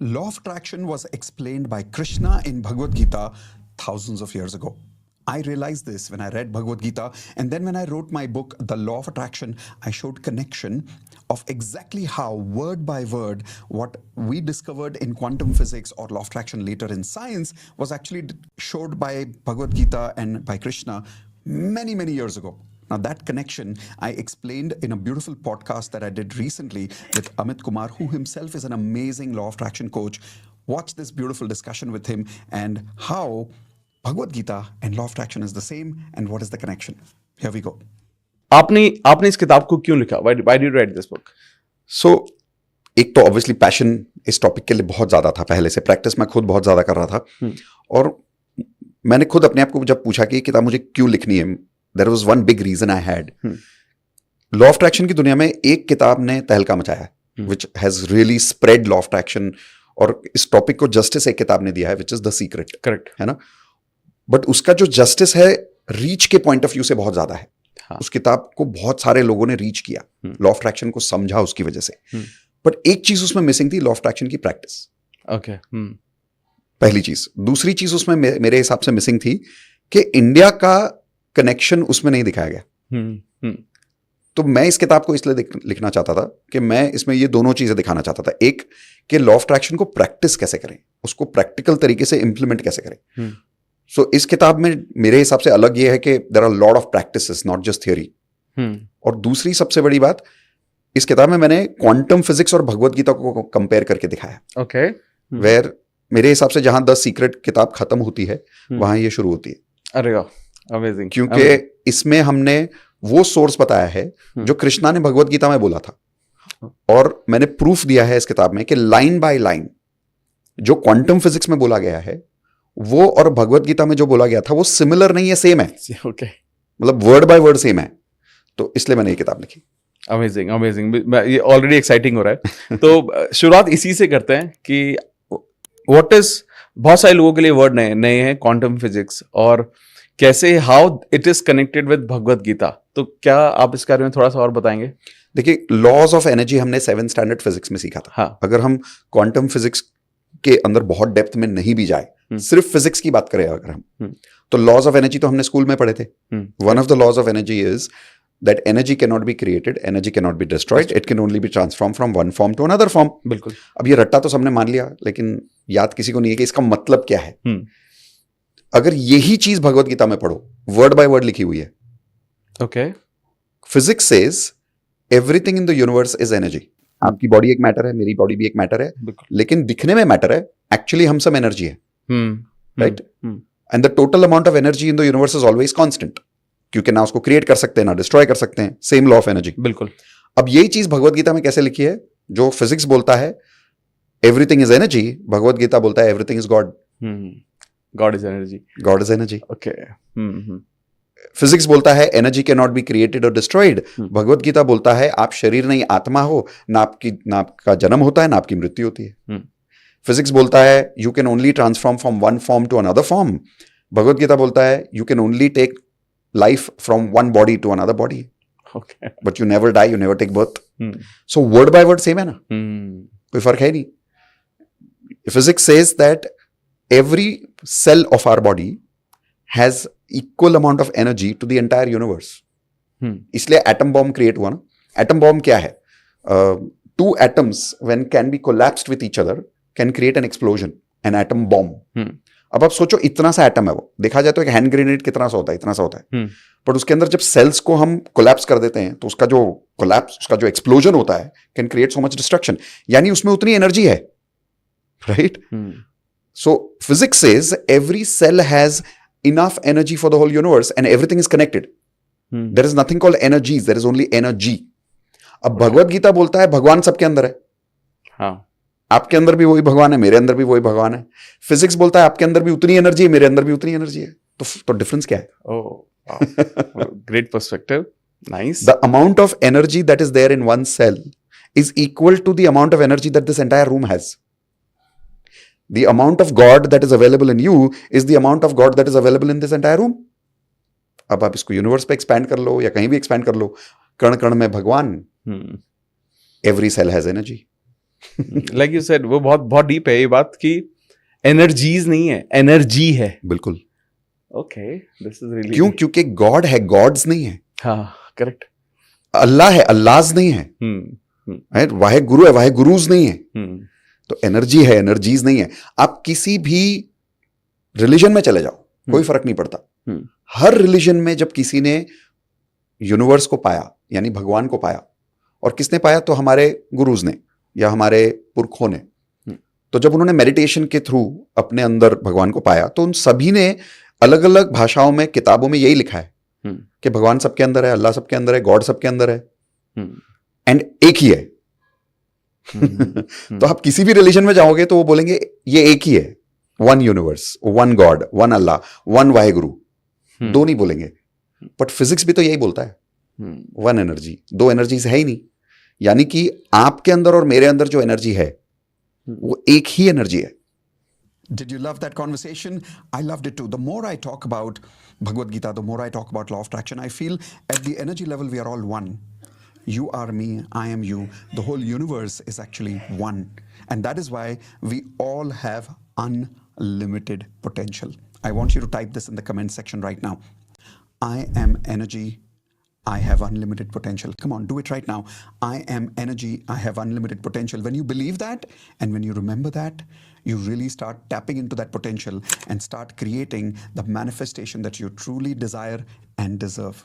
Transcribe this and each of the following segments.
Law of attraction was explained by Krishna in Bhagavad Gita thousands of years ago. I realized this when I read Bhagavad Gita, and then when I wrote my book, The Law of Attraction, I showed connection of exactly how, word by word, what we discovered in quantum physics or law of attraction later in science was actually showed by Bhagavad Gita and by Krishna many, many years ago. Now, that connection I explained in a beautiful podcast that I did recently with Amit Kumar, who himself is an amazing law of attraction coach. Watch this beautiful discussion with him and how Bhagavad Gita and law of attraction is the same and what is the connection. Here we go. आपने इस किताब को क्यों लिखा? Why did you write this book? सो एक तो obviously passion इस topic के लिए बहुत ज़्यादा था पहले से, प्रैक्टिस मैं खुद बहुत ज़्यादा कर रहा था। और मैंने खुद अपने आप को जब पूछा कि ये किताब मुझे क्यों लिखनी है, there was one big reason I had. Law of attraction की दुनिया में एक किताब ने तहलका मचाया, which has really spread law of attraction, और इस टॉपिक को जस्टिस एक किताब ने दिया है, which is the secret. Correct है ना? बट उसका जो जस्टिस है रीच के पॉइंट ऑफ व्यू से बहुत ज्यादा है। हाँ. उस किताब को बहुत सारे लोगों ने रीच किया, लॉ ऑफ अट्रैक्शन को समझा उसकी वजह से। बट एक चीज उसमें मिसिंग थी, लॉ ऑफ अट्रैक्शन की प्रैक्टिस। ओके पहली चीज। दूसरी चीज उसमें मेरे हिसाब से मिसिंग थी कि इंडिया का कनेक्शन उसमें नहीं दिखाया गया। तो मैं इस किताब को इसलिए लिखना चाहता था कि मैं इसमें ये दोनों चीजें दिखाना चाहता था। एक, कि लॉ ऑफ अट्रैक्शन को प्रैक्टिस कैसे करें, उसको प्रैक्टिकल तरीके से इंप्लीमेंट कैसे करें। सो इस किताब में मेरे हिसाब से अलग ये है कि there are lot of practices, not just theory. और दूसरी सबसे बड़ी बात, इस किताब में मैंने क्वांटम फिजिक्स और भगवत गीता को कंपेयर करके दिखाया। ओके वेयर मेरे हिसाब से जहां द सीक्रेट किताब खत्म होती है वहां ये शुरू होती है। अरे वाह, अमेजिंग। क्योंकि इसमें हमने वो सोर्स बताया है जो कृष्णा ने भगवत गीता में बोला था, और मैंने प्रूफ दिया है इस किताब में कि लाइन बाय लाइन जो क्वांटम फिजिक्स में बोला गया है वो और भगवत गीता में जो बोला गया था वो सिमिलर नहीं है, सेम है। ओके मतलब वर्ड बाय वर्ड सेम है। तो इसलिए मैंने ये किताब लिखी। अमेजिंग अमेजिंग, ये ऑलरेडी एक्साइटिंग हो रहा है। तो शुरुआत इसी से करते हैं कि व्हाट इज, बहुत सारे लोगों के लिए वर्ड नए नए हैं, क्वांटम फिजिक्स, और कैसे how it is connected with Bhagavad Gita. तो क्या आप इस बारे में थोड़ा सा और बताएंगे? देखिए, लॉज ऑफ एनर्जी हमने 7th स्टैंडर्ड फिजिक्स में सीखा था। हाँ. अगर हम क्वांटम फिजिक्स के अंदर बहुत डेप्थ में नहीं भी जाए, सिर्फ फिजिक्स की बात करें अगर हम, तो लॉज ऑफ एनर्जी तो हमने स्कूल में पढ़े थे। One of the laws of energy is that energy cannot be created, energy cannot be destroyed, it can only be transformed from one form to another form। बिल्कुल। अब ये रट्टा तो सबने मान लिया, लेकिन याद किसी को नहीं है कि इसका मतलब क्या है। अगर यही चीज भगवत गीता में पढ़ो, वर्ड बाय वर्ड लिखी हुई है। Okay. Physics says everything in the universe is energy. आपकी बॉडी एक मैटर है, मेरी बॉडी भी एक मैटर है, लेकिन दिखने में मैटर है, एक्चुअली हम सब एनर्जी है। Right? And the total amount of energy in the universe is always constant, क्योंकि ना उसको क्रिएट कर सकते हैं ना डिस्ट्रॉय कर सकते हैं। Same law of energy. बिल्कुल। अब यही चीज भगवत गीता में कैसे लिखी है? जो फिजिक्स बोलता है एवरीथिंग इज एनर्जी, भगवत गीता बोलता है everything is God. God is energy. God is energy. Okay. Physics बोलता है energy can not be created और डिस्ट्रॉयड। भगवत गीता बोलता है आप शरीर नहीं आत्मा हो, ना आपका जन्म होता है ना आपकी मृत्यु होती है। फिजिक्स बोलता है you can only transform from one form to another form. Bhagavad Gita बोलता है you can only take life from one body to another body, okay, but you never die, you never take birth। So word by word same है ना, कोई फर्क है नहीं। Physics says that every cell of our body has equal amount of energy to the entire universe। इसलिए atom bomb create हुआ ना। atom bomb क्या है? Two atoms when can be collapsed with each other can create an explosion, an atom bomb। अब आप सोचो, इतना सा एटम है वो, देखा जाए तो एक हैंड ग्रेनेड कितना सा होता है, इतना सा होता है। बट उसके अंदर जब सेल्स को हम कोलैप्स कर देते हैं तो उसका जो एक्सप्लोजन होता है can create so much destruction, यानी उसमें उतनी एनर्जी है। Right? So physics says every cell has enough energy for the whole universe and everything is connected. There is nothing called energies, there is only energy. अब भगवत गीता बोलता है भगवान सबके अंदर है। हाँ, आपके अंदर भी वही भगवान है, मेरे अंदर भी वही भगवान है। फिजिक्स बोलता है आपके अंदर भी उतनी एनर्जी है, मेरे अंदर भी उतनी एनर्जी है। तो डिफरेंस क्या है? Great perspective, nice. The amount of energy that is there in one cell is equal to the amount of energy that this entire room has. The amount of God that is available in you is the amount of God that is available in this entire room. अब आप इसको universe पे expand कर लो या कहीं भी expand कर लो, कण कण में भगवान। Every cell has energy. Like you said, वो बहुत बहुत डीप है ये बात कि एनर्जीज नहीं है, एनर्जी है. बिल्कुल. Okay, this is really. क्यों? क्योंकि गॉड है, गॉड्स नहीं है. हाँ, करेक्ट. अल्लाह है, अल्लाहज नहीं है. राइट? वाहे गुरु है, वाहे गुरुज नहीं है. तो एनर्जी है, एनर्जीज नहीं है. आप किसी भी रिलीजन में चले जाओ, कोई फर्क नहीं पड़ता. हर रिलीजन में जब किसी ने यूनिवर्स को पाया, यानी भगवान को पाया, और किसने पाया? तो हमारे गुरुज ने या हमारे पुरखों ने. तो जब उन्होंने मेडिटेशन के थ्रू अपने अंदर भगवान को पाया, तो उन सभी ने अलग अलग भाषाओं में, किताबों में यही लिखा है कि भगवान सबके अंदर है, अल्लाह सबके अंदर है, गॉड सबके अंदर है, एंड एक ही है. तो आप किसी भी रिलीजन में जाओगे तो वो बोलेंगे ये एक ही है, one universe, one God, one Allah, one Waheguru. दो नहीं बोलेंगे. बट फिजिक्स भी तो यही बोलता है, वन एनर्जी. दो एनर्जीज है ही नहीं. यानी कि आपके अंदर और मेरे अंदर जो एनर्जी है वो एक ही एनर्जी है. Did you love that conversation? I loved it too. The more I talk about Bhagavad Gita, the more I talk about law of attraction, I feel at the energy level we are all one. You are me, I am you. The whole universe is actually one. And that is why we all have unlimited potential. I want you to type this in the comment section right now. I am energy. I have unlimited potential. Come on, do it right now. I am energy. I have unlimited potential. When you believe that and when you remember that, you really start tapping into that potential and start creating the manifestation that you truly desire and deserve.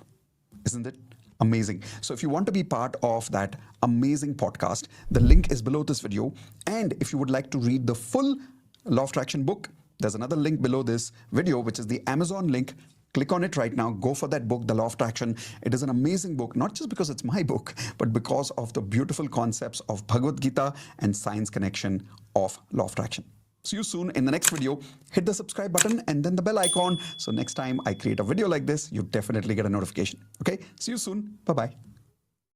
Isn't it amazing? So if you want to be part of that amazing podcast, the link is below this video. And if you would like to read the full Law of Attraction book, there's another link below this video, which is the Amazon link. Click on it right now. Go for that book, The Law of Attraction. It is an amazing book, not just because it's my book, but because of the beautiful concepts of Bhagavad Gita and science connection of Law of Attraction. See you soon in the next video. Hit the subscribe button and then the bell icon. So next time I create a video like this, you definitely get a notification. Okay? See you soon. Bye-bye.